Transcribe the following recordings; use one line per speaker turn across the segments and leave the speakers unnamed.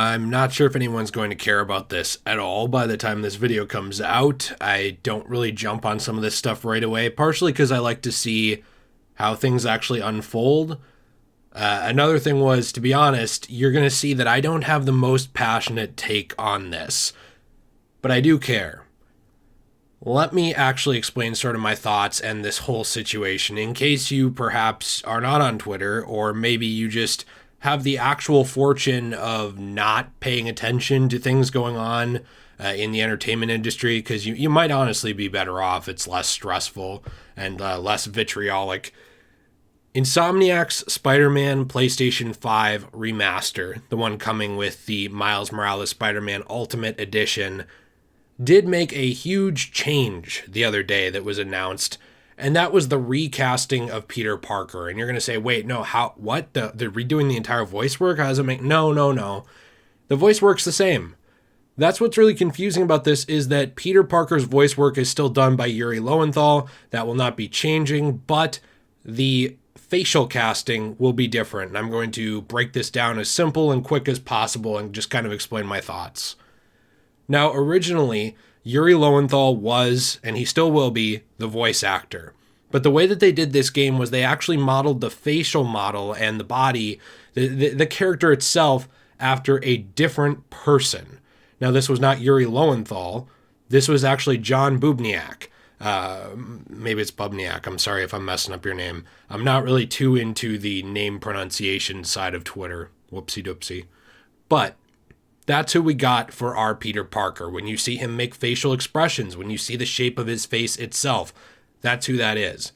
I'm not sure if anyone's going to care about this at all by the time this video comes out. I don't really jump on some of this stuff right away, partially because I like to see how things actually unfold. Another thing was, to be honest, you're going to see that I don't have the most passionate take on this, but I do care. Let me actually explain sort of my thoughts and this whole situation in case you perhaps are not on Twitter, or maybe you just have the actual fortune of not paying attention to things going on in the entertainment industry, because you might honestly be better off. It's less stressful and less vitriolic. Insomniac's Spider-Man PlayStation 5 Remaster, the one coming with the Miles Morales Spider-Man Ultimate Edition, did make a huge change the other day that was announced, and that was the recasting of Peter Parker. And you're going to say, wait, no, how, what? They're redoing the entire voice work? How does it make... No. The voice work's the same. That's what's really confusing about this, is that Peter Parker's voice work is still done by Yuri Lowenthal. That will not be changing, but the facial casting will be different. And I'm going to break this down as simple and quick as possible and just kind of explain my thoughts. Now, originally, Yuri Lowenthal was, and he still will be, the voice actor. But the way that they did this game was they actually modeled the facial model and the body, the character itself, after a different person. Now, this was not Yuri Lowenthal. This was actually John Bubniak. Maybe it's Bubniak. I'm sorry if I'm messing up your name. I'm not really too into the name pronunciation side of Twitter. Whoopsie doopsie. But that's who we got for our Peter Parker. When you see him make facial expressions, when you see the shape of his face itself, that's who that is.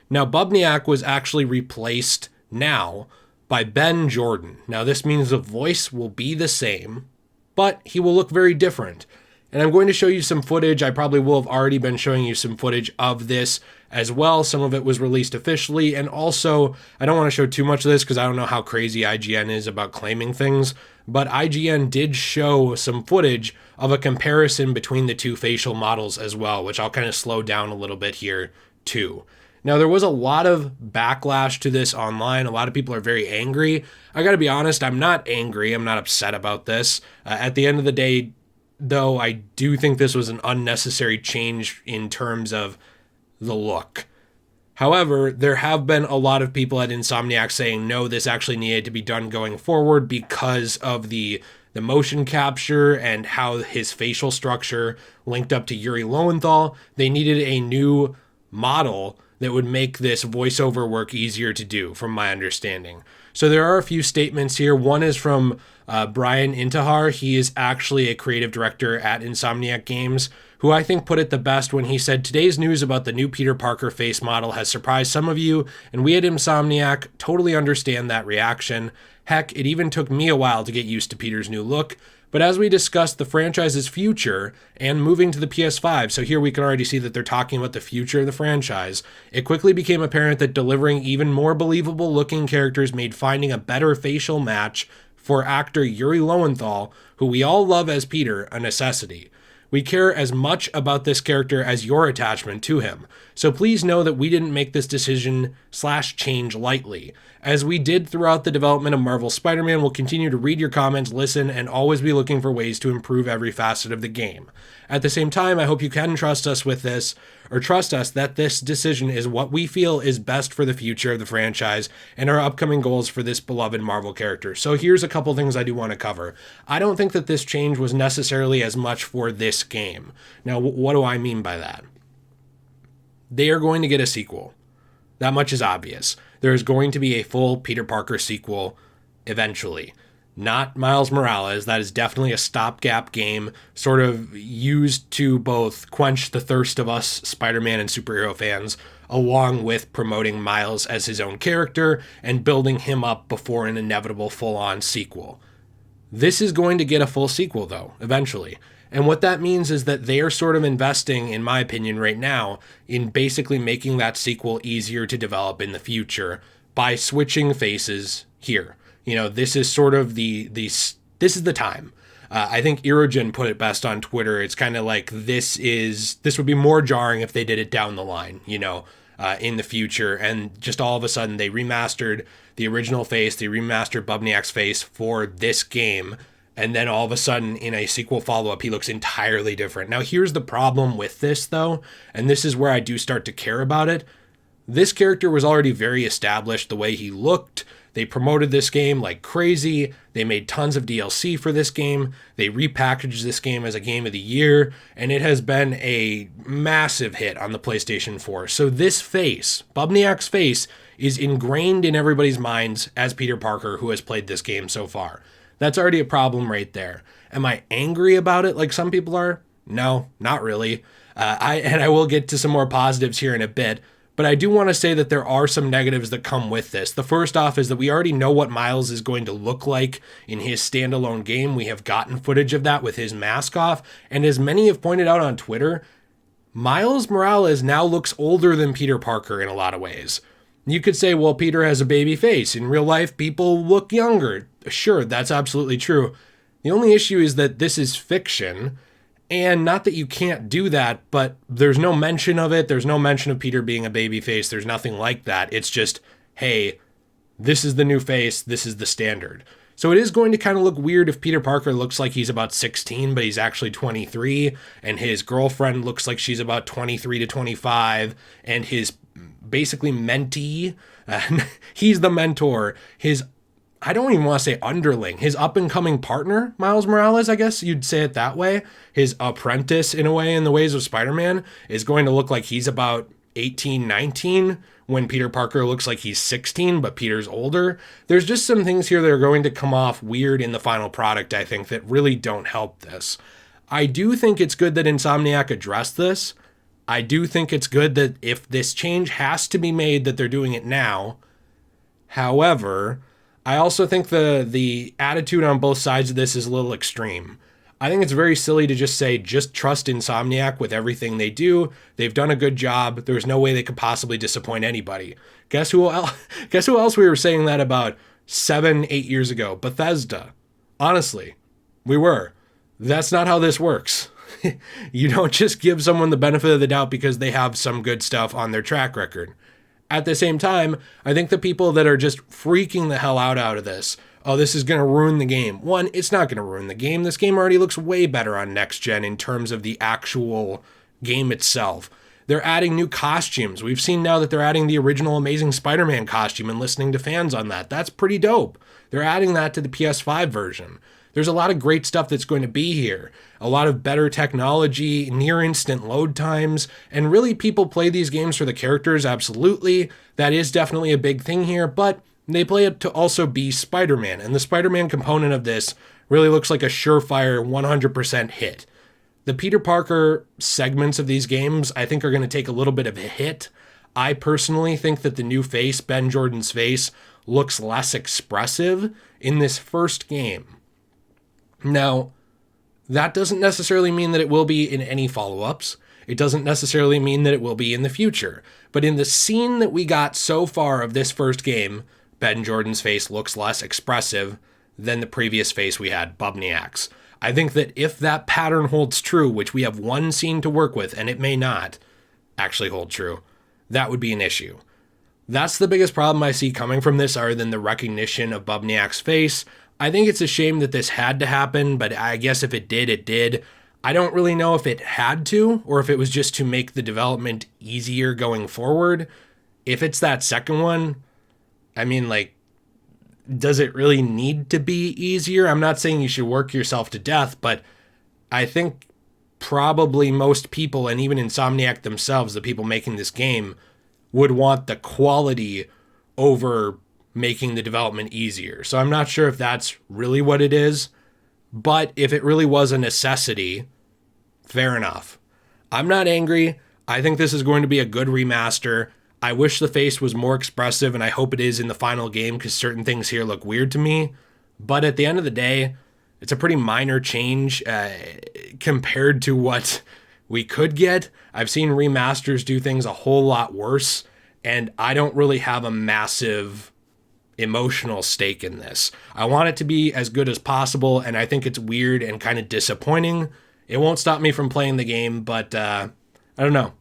Now, Bubniak was actually replaced now by Ben Jordan. Now, this means the voice will be the same, but he will look very different. And I'm going to show you some footage. I probably will have already been showing you some footage of this as well. Some of it was released officially. And also, I don't want to show too much of this because I don't know how crazy IGN is about claiming things. But IGN did show some footage of a comparison between the two facial models as well, which I'll kind of slow down a little bit here too. Now, there was a lot of backlash to this online. A lot of people are very angry. I got to be honest, I'm not angry. I'm not upset about this. At the end of the day, though, I do think this was an unnecessary change in terms of the look. However, there have been a lot of people at Insomniac saying, no, this actually needed to be done going forward because of the motion capture and how his facial structure linked up to Yuri Lowenthal. They needed a new model that would make this voiceover work easier to do, from my understanding. So there are a few statements here. One is from Brian Intihar. He is actually a creative director at Insomniac Games, who I think put it the best when he said, "Today's news about the new Peter Parker face model has surprised some of you, and we at Insomniac totally understand that reaction. Heck, it even took me a while to get used to Peter's new look. But as we discussed the franchise's future and moving to the PS5, so here we can already see that they're talking about the future of the franchise, it quickly became apparent that delivering even more believable looking characters made finding a better facial match for actor Yuri Lowenthal, who we all love as Peter, a necessity. We care as much about this character as your attachment to him. So please know that we didn't make this decision/change lightly. As we did throughout the development of Marvel's Spider-Man, we'll continue to read your comments, listen, and always be looking for ways to improve every facet of the game. At the same time, I hope you can trust us with this, or trust us that this decision is what we feel is best for the future of the franchise and our upcoming goals for this beloved Marvel character. So here's a couple things I do want to cover. I don't think that this change was necessarily as much for this game. Now, what do I mean by that? They are going to get a sequel. That much is obvious. There is going to be a full Peter Parker sequel eventually. Not Miles Morales. That is definitely a stopgap game, sort of used to both quench the thirst of us Spider-Man and superhero fans, along with promoting Miles as his own character and building him up before an inevitable full-on sequel. This is going to get a full sequel, though, eventually. And what that means is that they are sort of investing, in my opinion right now, in basically making that sequel easier to develop in the future by switching faces here. You know, this is sort of this is the time. I think Irogen put it best on Twitter. It's kind of like this would be more jarring if they did it down the line, you know, in the future. And just all of a sudden they remastered the original face, they remastered Bubniak's face for this game. and then all of a sudden in a sequel follow-up he looks entirely different. Now here's the problem with this though, and this is where I do start to care about it. This character was already very established the way he looked. They promoted this game like crazy. They made tons of DLC for this game. They repackaged this game as a game of the year, and it has been a massive hit on the PlayStation 4. So this face, Bubniak's face, is ingrained in everybody's minds as Peter Parker who has played this game so far. That's already a problem right there. Am I angry about it like some people are? No, not really. I will get to some more positives here in a bit. But I do want to say that there are some negatives that come with this. The first off is that we already know what Miles is going to look like in his standalone game. We have gotten footage of that with his mask off. And as many have pointed out on Twitter, Miles Morales now looks older than Peter Parker in a lot of ways. You could say, well, Peter has a baby face. In real life, people look younger. Sure, that's absolutely true. The only issue is that this is fiction. And not that you can't do that, but there's no mention of it. There's no mention of Peter being a baby face. There's nothing like that. It's just, hey, this is the new face. This is the standard. So it is going to kind of look weird if Peter Parker looks like he's about 16, but he's actually 23. And his girlfriend looks like she's about 23 to 25. And his basically mentee, he's the mentor. I don't even want to say underling, his up-and-coming partner, Miles Morales, I guess you'd say it that way, his apprentice in a way in the ways of Spider-Man, is going to look like he's about 18, 19, when Peter Parker looks like he's 16, but Peter's older. There's just some things here that are going to come off weird in the final product, I think, that really don't help this. I do think it's good that Insomniac addressed this. I do think it's good that if this change has to be made, that they're doing it now. However, I also think the attitude on both sides of this is a little extreme. I think it's very silly to just say, just trust Insomniac with everything they do. They've done a good job. There's no way they could possibly disappoint anybody. Guess who else we were saying that about 7-8 years ago? Bethesda. Honestly, we were. That's not how this works. You don't just give someone the benefit of the doubt because they have some good stuff on their track record. At the same time, I think the people that are just freaking the hell out of this, oh, this is going to ruin the game. One, it's not going to ruin the game. This game already looks way better on next gen in terms of the actual game itself. They're adding new costumes. We've seen now that they're adding the original Amazing Spider-Man costume and listening to fans on that. That's pretty dope. They're adding that to the PS5 version. There's a lot of great stuff that's going to be here. A lot of better technology, near instant load times, and really people play these games for the characters, absolutely. That is definitely a big thing here, but they play it to also be Spider-Man, and the Spider-Man component of this really looks like a surefire 100% hit. The Peter Parker segments of these games, I think, are going to take a little bit of a hit. I personally think that the new face, Ben Jordan's face, looks less expressive in this first game. Now, that doesn't necessarily mean that it will be in any follow-ups. It doesn't necessarily mean that it will be in the future. But in the scene that we got so far of this first game, Ben Jordan's face looks less expressive than the previous face we had, Bubniak's. I think that if that pattern holds true, which we have one scene to work with, and it may not actually hold true, that would be an issue. That's the biggest problem I see coming from this, other than the recognition of Bubniak's face. I think it's a shame that this had to happen, but I guess if it did, it did. I don't really know if it had to, or if it was just to make the development easier going forward. If it's that second one, I mean, like, does it really need to be easier? I'm not saying you should work yourself to death, but I think probably most people, and even Insomniac themselves, the people making this game, would want the quality over making the development easier. So I'm not sure if that's really what it is, but if it really was a necessity, fair enough. I'm not angry. I think this is going to be a good remaster. I wish the face was more expressive, and I hope it is in the final game because certain things here look weird to me. But at the end of the day, it's a pretty minor change compared to what we could get. I've seen remasters do things a whole lot worse, and I don't really have a massive emotional stake in this. I want it to be as good as possible, and I think it's weird and kind of disappointing. It won't stop me from playing the game, but I don't know.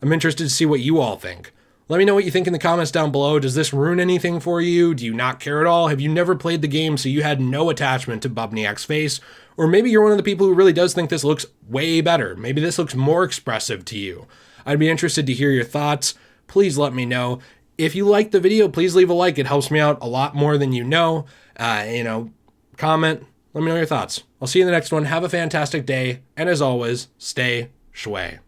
I'm interested to see what you all think. Let me know what you think in the comments down below. Does this ruin anything for you? Do you not care at all? Have you never played the game so you had no attachment to Bubniak's face? Or maybe you're one of the people who really does think this looks way better. Maybe this looks more expressive to you. I'd be interested to hear your thoughts. Please let me know. If you liked the video, please leave a like. It helps me out a lot more than you know. Comment. Let me know your thoughts. I'll see you in the next one. Have a fantastic day. And as always, stay shway.